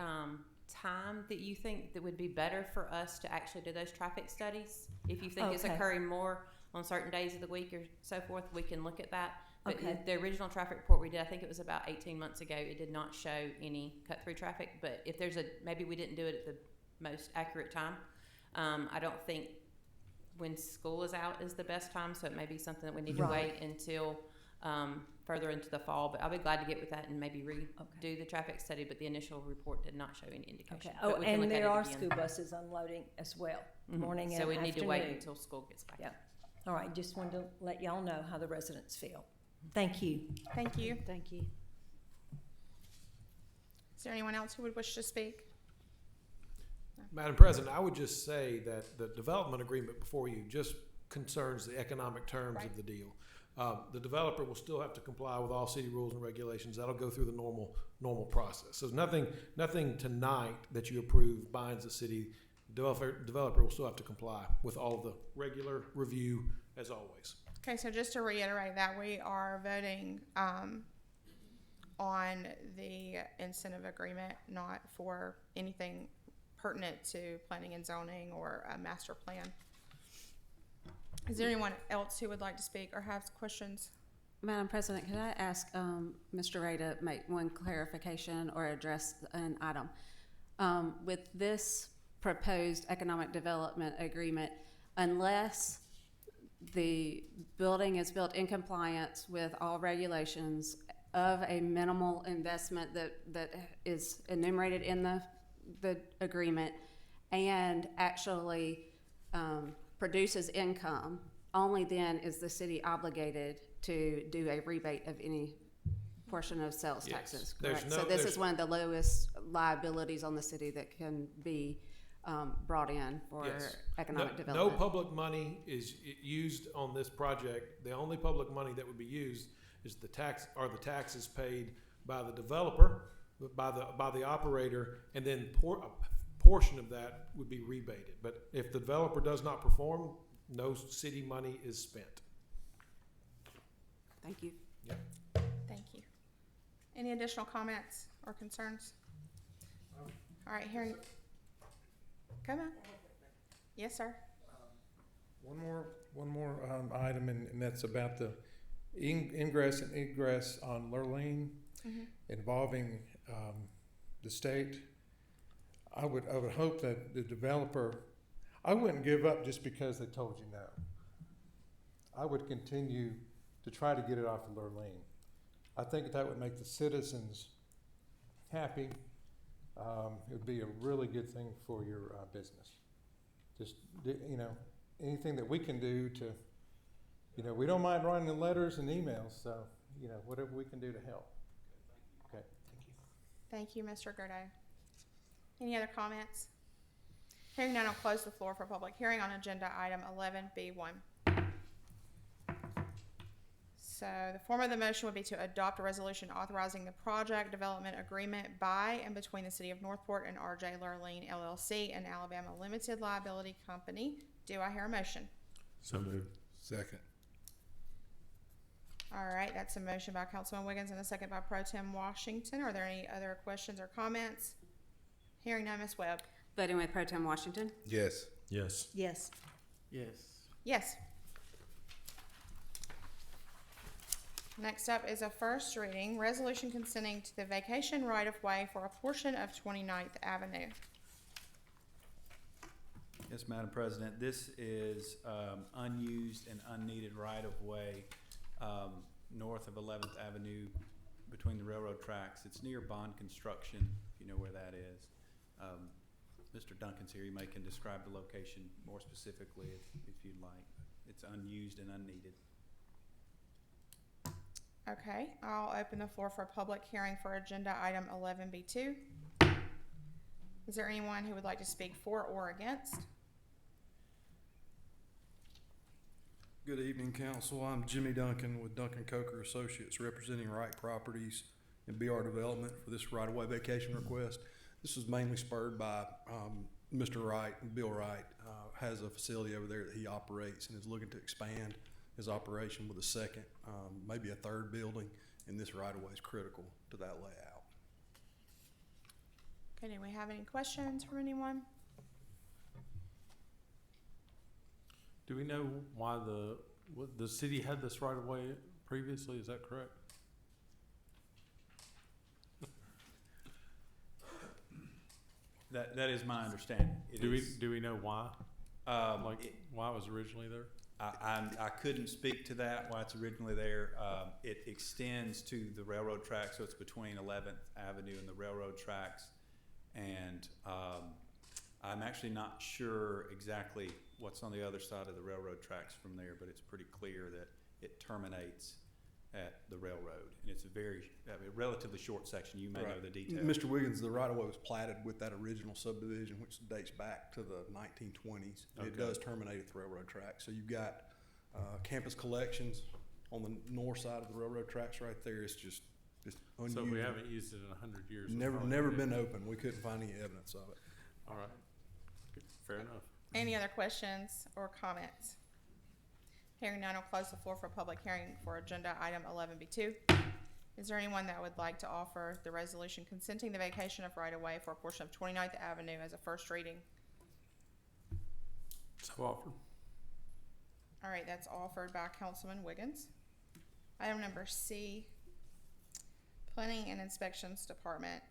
time that you think that would be better for us to actually do those traffic studies, if you think it's occurring more on certain days of the week or so forth, we can look at that. But the original traffic report we did, I think it was about 18 months ago, it did not show any cut-through traffic. But if there's maybe we didn't do it at the most accurate time. I don't think when school is out is the best time, so it may be something that we need to wait until further into the fall. But I'll be glad to get with that and maybe redo the traffic study, but the initial report did not show any indication. Okay. And there are school buses unloading as well, morning and afternoon. So we need to wait afternoon. until school gets back. Yeah. All right, just wanted to let y'all know how the residents feel. Thank you. Thank you. Thank you. Is there anyone else who would wish to speak? Madam President, I would just say that the development agreement before you just concerns the economic terms of the deal. The developer will still have to comply with all city rules and regulations. That'll go through the normal process. So nothing tonight that you approve binds the city. Developer will still have to comply with all of the regular review as always. Okay, so just to reiterate that, we are voting on the incentive agreement, not for anything pertinent to planning and zoning or a master plan. Is there anyone else who would like to speak or have questions? Madam President, could I ask Mr. Ray to make one clarification or address an item? With this proposed economic development agreement, unless the building is built in compliance with all regulations of a minimal investment that is enumerated in the agreement and actually produces income, only then is the city obligated to do a rebate of any portion of sales Yes. taxes, There's correct? no- So this there's- is one of the lowest liabilities on the city that can be brought in for Yes. economic No development. public money is used on this project. The only public money that would be used is the taxes paid by the developer, by the operator, and then a portion of that would be rebated. But if the developer does not perform, no city money is spent. Thank you. Thank you. Any additional comments or concerns? All right, hearing. Come on. Yes, sir. One more item, and that's about the ingress and egress on Lurleen involving the state. I would hope that the developer, I wouldn't give up just because they told you no. I would continue to try to get it off of Lurleen. I think that would make the citizens happy. It would be a really good thing for your business. Just, anything that we can do to, we don't mind writing the letters and emails, so, whatever we can do to help. Okay, thank you. Thank you, Mr. Gerday. Any other comments? Hearing none, I'll close the floor for public hearing on agenda item 11B1. So the form of the motion would be to adopt a resolution authorizing the project development agreement by and between the City of Northport and R.J. Lurleen LLC, an Alabama limited liability company. Do I hear a motion? So moved. Second. All right, that's a motion by Councilman Wiggins and a second by Pro Tem Washington. Are there any other questions or comments? Hearing none, Ms. Webb. Voting with Pro Tem Washington. Yes. Yes. Yes. Yes. Next up is a first reading, resolution consenting to the vacation right-of-way for a portion of 29th Avenue. Yes, Madam President, this is unused and unneeded right-of-way north of 11th Avenue between the railroad tracks. It's near Bond Construction, if you know where that is. Mr. Duncan's here. He can describe the location more specifically if you'd like. It's unused and unneeded. Okay, I'll open the floor for a public hearing for agenda item 11B2. Is there anyone who would like to speak for or against? Good evening, Council. I'm Jimmy Duncan with Duncan Coker Associates, representing Wright Properties and BR Development for this right-of-way vacation request. This was mainly spurred by Mr. Wright. Bill Wright has a facility over there that he operates and is looking to expand his operation with a second, maybe a third building, and this right-of-way is critical to that layout. Okay, do we have any questions from anyone? Do we know why the city had this right of way previously? Is that correct? That is my understanding. Do we know why? Why it was originally there? I couldn't speak to that, why it's originally there. It extends to the railroad track, so it's between 11th Avenue and the railroad tracks. And I'm actually not sure exactly what's on the other side of the railroad tracks from there, but it's pretty clear that it terminates at the railroad. And it's a relatively short section. You may know the details. Mr. Wiggins, the right-of-way was platted with that original subdivision, which dates back to the 1920s. Okay. It does terminate at the railroad track. So you've got Campus Collections on the north side of the railroad tracks right there. It's just unused. So we haven't used it in 100 years. Never been open. We couldn't find any evidence of it. All right. Good. Fair enough. Any other questions or comments? Hearing none, I'll close the floor for a public hearing for agenda item 11B2. Is there anyone that would like to offer the resolution consenting the vacation of right-of-way for a portion of 29th Avenue as a first reading? So offered. All right, that's offered by Councilman Wiggins. Item number C, Planning and Inspections Department.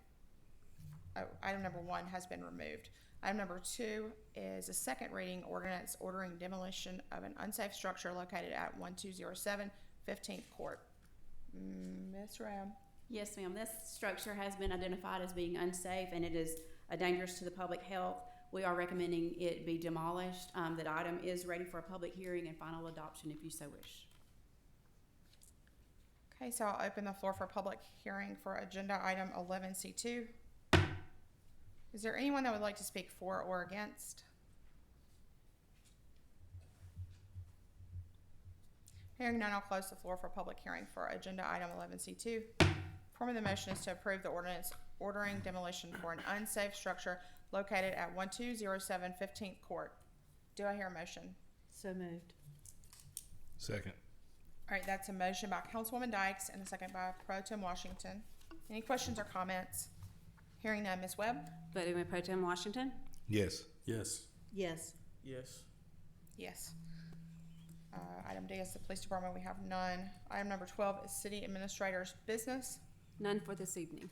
Oh, item number 1 has been removed. Item number 2 is a second reading ordinance ordering demolition of an unsafe structure located at 1207 15th Court. Ms. Ram. Yes, ma'am. This structure has been identified as being unsafe and it is dangerous to the public health. We are recommending it be demolished. That item is ready for a public hearing and final adoption if you so wish. Okay, so I'll open the floor for public hearing for agenda item 11C2. Is there anyone that would like to speak for or against? Hearing none, I'll close the floor for public hearing for agenda item 11C2. Form of the motion is to approve the ordinance ordering demolition for an unsafe structure located at 1207 15th Court. Do I hear a motion? So moved. Second. All right, that's a motion by Councilwoman Dykes and a second by Pro Tem Washington. Any questions or comments? Hearing none, Ms. Webb? Voting with Pro Tem Washington? Yes. Yes. Yes. Yes. Yes. Item D is the police department. We have none. Item number 12 is city administrator's business. None for this evening.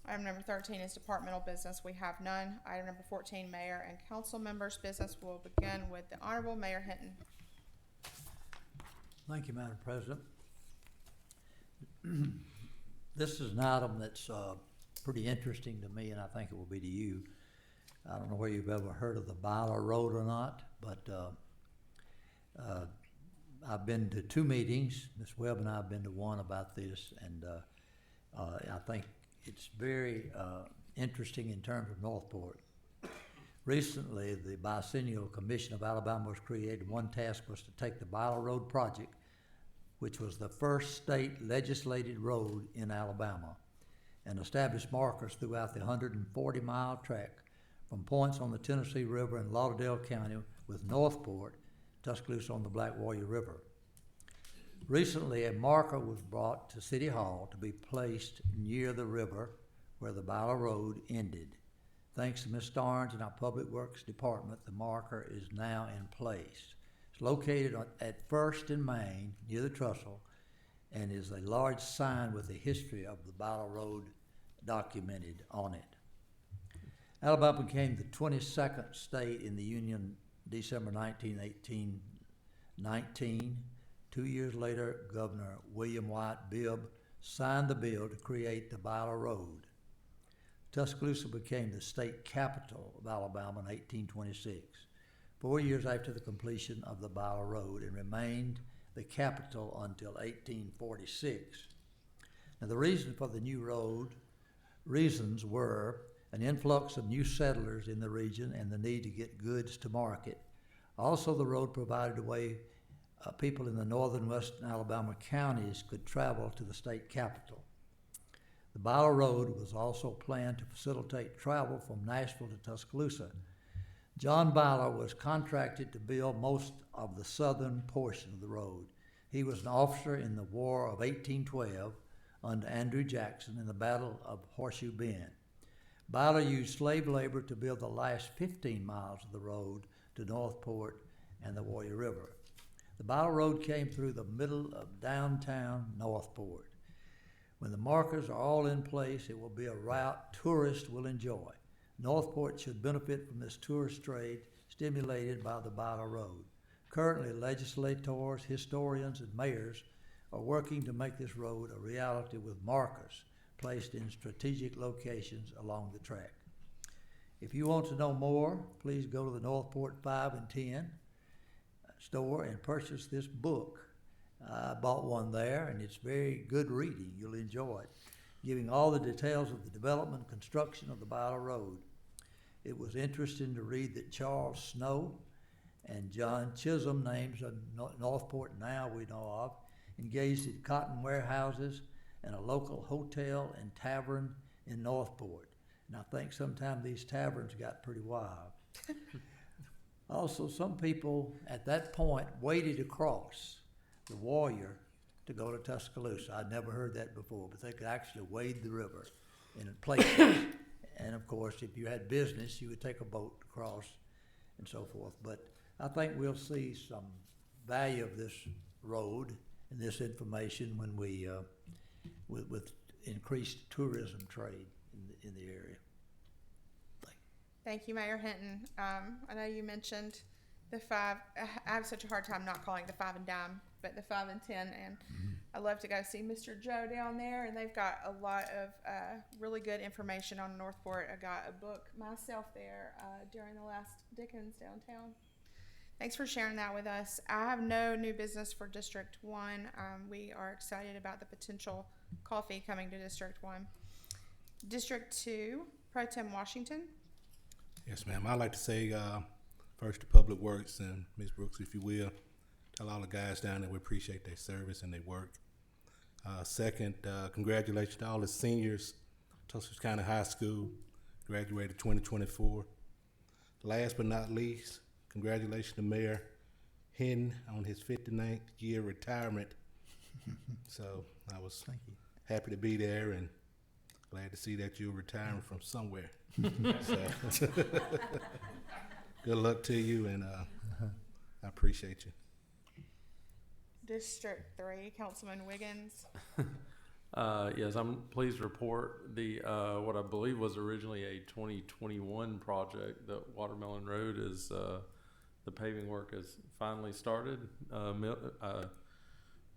Item number 13 is departmental business. We have none. Item number 14, mayor and council members' business. We'll begin with the Honorable Mayor Hinton. Thank you, Madam President. This is an item that's pretty interesting to me, and I think it will be to you. I don't know whether you've ever heard of the Byler Road or not, but I've been to 2 meetings. Ms. Webb and I have been to one about this, and I think it's very interesting in terms of Northport. Recently, the Bicentennial Commission of Alabama was created. One task was to take the Byler Road project, which was the first state legislated road in Alabama, and establish markers throughout the 140-mile track from points on the Tennessee River in Lauderdale County with Northport, Tuscaloosa on the Black Warrior River. Recently, a marker was brought to City Hall to be placed near the river where the Byler Road ended. Thanks to Ms. Starnes and our Public Works Department, the marker is now in place. It's located at First and Main near the trestle and is a large sign with the history of the Byler Road documented on it. Alabama became the 22nd state in the Union December 1819. 2 years later, Governor William White Bibb signed the bill to create the Byler Road. Tuscaloosa became the state capital of Alabama in 1826, 4 years after the completion of the Byler Road, and remained the capital until 1846. Now, the reason for the new road, reasons were an influx of new settlers in the region and the need to get goods to market. Also, the road provided a way people in the northern western Alabama counties could travel to the state capital. The Byler Road was also planned to facilitate travel from Nashville to Tuscaloosa. John Byler was contracted to build most of the southern portion of the road. He was an officer in the War of 1812 under Andrew Jackson in the Battle of Horseshoe Bend. Byler used slave labor to build the last 15 miles of the road to Northport and the Warrior River. The Byler Road came through the middle of downtown Northport. When the markers are all in place, it will be a route tourists will enjoy. Northport should benefit from this tourist trade stimulated by the Byler Road. Currently, legislators, historians, and mayors are working to make this road a reality with markers placed in strategic locations along the track. If you want to know more, please go to the Northport 5 and 10 store and purchase this book. I bought one there, and it's very good reading. You'll enjoy it, giving all the details of the development and construction of the Byler Road. It was interesting to read that Charles Snow and John Chisholm, names of Northport now we know of, engaged in cotton warehouses and a local hotel and tavern in Northport. And I think sometimes these taverns got pretty wild. Also, some people at that point waded across the Warrior to go to Tuscaloosa. I'd never heard that before, but they could actually wade the river in places. And of course, if you had business, you would take a boat across and so forth. But I think we'll see some value of this road and this information when we, with increased tourism trade in the area. Thank you, Mayor Hinton. I know you mentioned the 5, I have such a hard time not calling it the 5 and dime, but the 5 and 10, and I love to go see Mr. Joe down there, and they've got a lot of really good information on Northport. I got a book myself there during the last Dickens downtown. Thanks for sharing that with us. I have no new business for District 1. We are excited about the potential coffee coming to District 1. District 2, Pro Tem Washington. Yes, ma'am. I'd like to say first to Public Works and Ms. Brooks, if you will, tell all the guys down there we appreciate their service and their work. Second, congratulations to all the seniors, Tuscaloosa County High School, graduated 2024. Last but not least, congratulations to Mayor Hinton on his 59th year retirement. So I was happy to be there and glad to see that you're retiring from somewhere. So, good luck to you, and I appreciate you. District 3, Councilman Wiggins. Yes, I'm pleased to report the what I believe was originally a 2021 project, the Watermelon Road, is the paving work has finally started.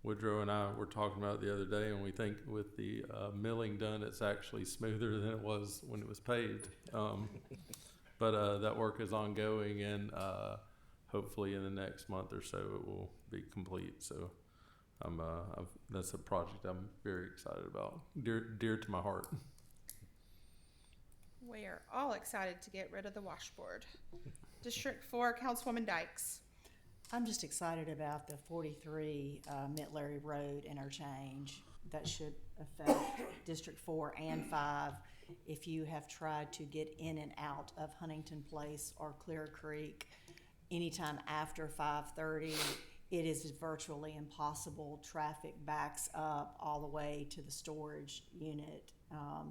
Woodrow and I were talking about it the other day, and we think with the milling done, it's actually smoother than it was when it was paved. But that work is ongoing, and hopefully in the next month or so it will be complete. So that's a project I'm very excited about, dear to my heart. We are all excited to get rid of the washboard. District 4, Councilwoman Dykes. I'm just excited about the 43 Mint-Larry Road interchange that should affect District 4 and 5. If you have tried to get in and out of Huntington Place or Clear Creek anytime after 5:30, it is virtually impossible. Traffic backs up all the way to the storage unit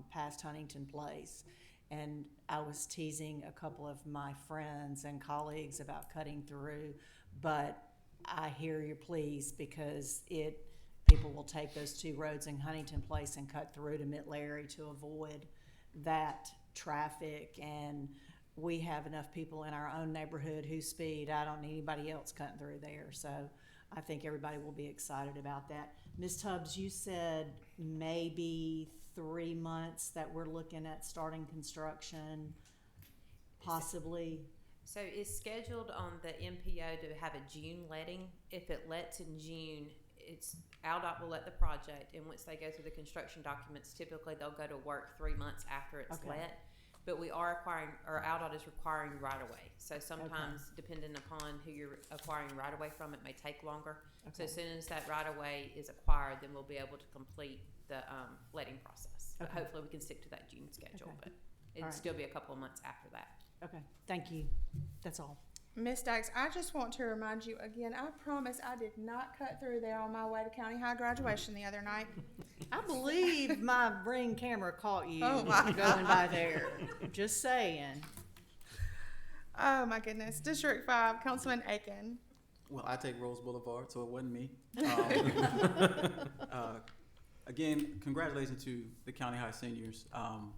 past Huntington Place. And I was teasing a couple of my friends and colleagues about cutting through, but I hear your pleas because people will take those two roads in Huntington Place and cut through to Mint-Larry to avoid that traffic. And we have enough people in our own neighborhood who speed. I don't need anybody else cutting through there. So I think everybody will be excited about that. Ms. Tubbs, you said maybe 3 months that we're looking at starting construction, possibly. So it's scheduled on the MPO to have a June letting. If it lets in June, ALDOT will let the project, and once they go through the construction documents, typically they'll go to work 3 months after it's let. But we are ALDOT is requiring right away. So sometimes, depending upon who you're acquiring right away from, it may take longer. So as soon as that right away is acquired, then we'll be able to complete the letting process. But hopefully we can stick to that June schedule, but it'll still be a couple of months after that. Okay, thank you. That's all. Ms. Dykes, I just want to remind you again, I promise I did not cut through there on my way to County High graduation the other night. I believe my Ring camera caught you Oh my going by there. Just saying. Oh my goodness. District 5, Councilman Aiken. Well, I take Rose Boulevard, so it wasn't me. Again, congratulations to the County High seniors.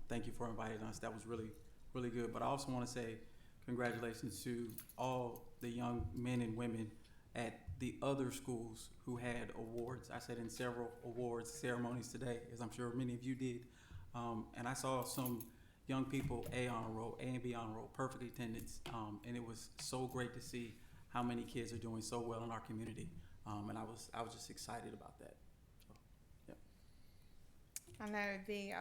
Thank you for inviting us. That was really, really good. But I also want to say congratulations to all the young men and women at the other schools who had awards. I sat in several awards ceremonies today, as I'm sure many of you did. And I saw some young people A on a roll, A and B on a roll, perfect attendance. And it was so great to see how many kids are doing so well in our community. And I was just excited about that. So, yeah. I know the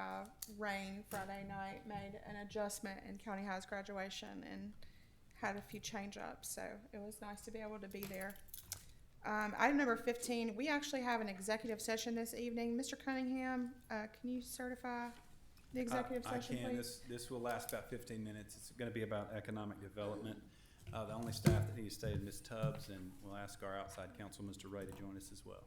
rain Friday night made an adjustment in County High's graduation and had a few change-ups, so it was nice to be able to be there. Item number 15, we actually have an executive session this evening. Mr. Cunningham, can you certify the executive session, I can. please? This will last about 15 minutes. It's going to be about economic development. The only staff that needs to stay is Ms. Tubbs, and we'll ask our outside counsel, Mr. Ray, to join us as well.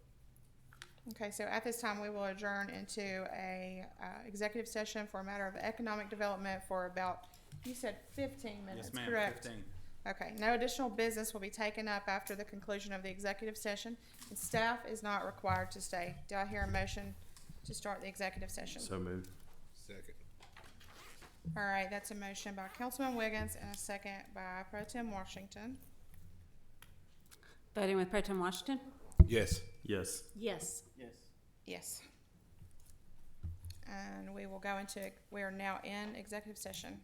Okay, so at this time, we will adjourn into a executive session for a matter of economic development for about, you said 15 minutes, Yes, ma'am, correct? 15. Okay, no additional business will be taken up after the conclusion of the executive session, and staff is not required to stay. Do I hear a motion to start the executive session? So moved. Second. All right, that's a motion by Councilman Wiggins and a second by Pro Tem Washington. Voting with Pro Tem Washington? Yes. Yes. Yes. Yes. And we will go into, we are now in executive session.